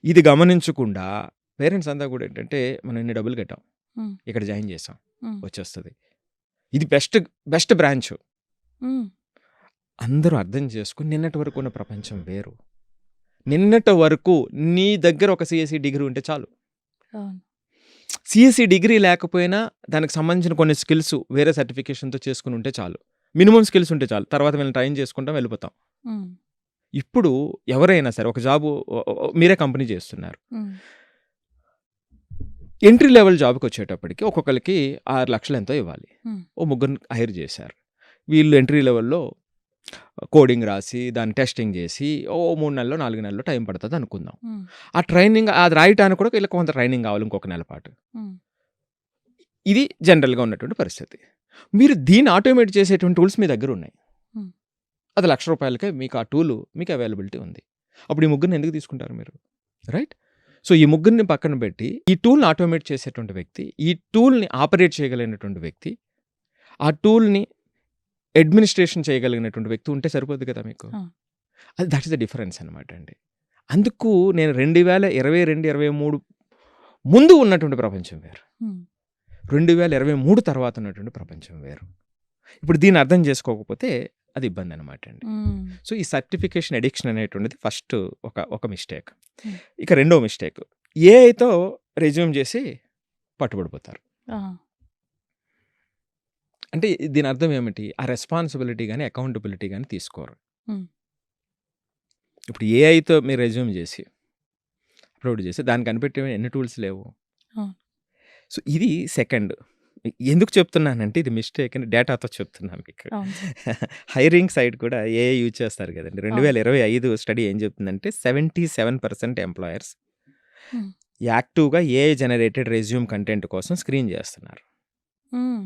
ఇది గమనించకుండా పేరెంట్స్ అంతా కూడా ఏంటంటే మనం ఇన్ని డబ్బులు కట్టాం, హ్మ్. ఇక్కడ జాయిన్ చేసాం, హ్మ్. వచ్చేస్తుంది, ఇది బెస్ట్ బెస్ట్ బ్రాంచ్. హ్మ్. అందరూ అర్థం చేసుకుని నిన్నటి వరకు ఉన్న ప్రపంచం వేరు. నిన్నటి వరకు నీ దగ్గర ఒక సిఎస్సి డిగ్రీ ఉంటే చాలు. అవును. సిఎస్సి డిగ్రీ లేకపోయినా దానికి సంబంధించిన కొన్ని స్కిల్స్ వేరే సర్టిఫికేషన్తో చేసుకుని ఉంటే చాలు. మినిమం స్కిల్స్ ఉంటే చాలు. తర్వాత వీళ్ళని ట్రైన్ చేసుకుంటాం, వెళ్ళిపోతాం. హ్మ్. ఇప్పుడు ఎవరైనా సరే ఒక జాబు మీరే కంపెనీ చేస్తున్నారు. హ్మ్. ఎంట్రీ లెవెల్ జాబ్కి వచ్చేటప్పటికి ఒక్కొక్కరికి 6 లక్షలు ఎంతో ఇవ్వాలి. హ్మ్. ఓ ముగ్గురిని హైర్ చేశారు. వీళ్ళు ఎంట్రీ లెవెల్‌లో కోడింగ్ రాసి దాన్ని టెస్టింగ్ చేసి ఓ 3 నెలలో 4 నెలల్లో టైం పడుతుంది అనుకుందాం. హ్మ్. ఆ ట్రైనింగ్ అది రాయటానికి కూడా వీళ్ళకి కొంత ట్రైనింగ్ కావాలి, ఇంకొక నెల పాటు. హ్మ్. ఇది జనరల్‌గా ఉన్నటువంటి పరిస్థితి. మీరు దీన్ని ఆటోమేట్ చేసేటువంటి టూల్స్ మీ దగ్గర ఉన్నాయి. హ్మ్. అది ₹1,00,000కే మీకు ఆ టూల్ మీకు అవైలబిలిటీ ఉంది. అప్పుడు ఈ ముగ్గురిని ఎందుకు తీసుకుంటారు మీరు? రైట్? సో, ఈ ముగ్గురిని పక్కన పెట్టి ఈ టూల్‌ని ఆటోమేట్ చేసేటువంటి వ్యక్తి, ఈ టూల్‌ని ఆపరేట్ చేయగలిగినటువంటి వ్యక్తి, ఆ టూల్‌ని అడ్మినిస్ట్రేషన్ చేయగలిగినటువంటి వ్యక్తి ఉంటే సరిపోద్ది కదా మీకు. ఆ! అది దట్ ఈస్ ద డిఫరెన్స్ అనమాట అండి. అందుకు నేను 2022, 23 ముందు ఉన్నటువంటి ప్రపంచం వేరు. హ్మ్. 2023 తర్వాత ఉన్నటువంటి ప్రపంచం వేరు. ఇప్పుడు దీన్ని అర్థం చేసుకోకపోతే అది ఇబ్బంది అనమాట అండి. హ్మ్. సో, ఈ సర్టిఫికేషన్ అడిక్షన్ అనేటువంటిది ఫస్ట్ ఒక మిస్టేక్. హ్మ్. ఇక రెండో మిస్టేక్, ఏఐతో రెజ్యూమ్ చేసి పట్టుబడిపోతారు. ఆ! అంటే దీని అర్థం ఏమిటి? ఆ రెస్పాన్సిబిలిటీ గాని, అకౌంటబిలిటీ గాని తీసుకోరు. హ్మ్. ఇప్పుడు ఏఐతో మీరు రెజ్యూమ్ చేసి అప్లోడ్ చేసి దానికి కనిపెట్టే ఎన్ని టూల్స్ లేవు. అవును. సో, ఇది సెకండ్. ఎందుకు చెప్తున్నానంటే ఇది మిస్టేక్ అని డేటాతో చెప్తున్నాను మీకు. అవును. హైరింగ్ సైడ్ కూడా ఏఐ యూజ్ చేస్తారు కదండీ. అవును. 2025 స్టడీ ఏం చెప్తుందంటే 77% ఎంప్లాయర్స్ హ్మ్. యాక్టివ్‌గా ఏఐ జనరేటెడ్ రెజ్యూమ్ కంటెంట్ కోసం స్క్రీన్ చేస్తున్నారు. హ్మ్.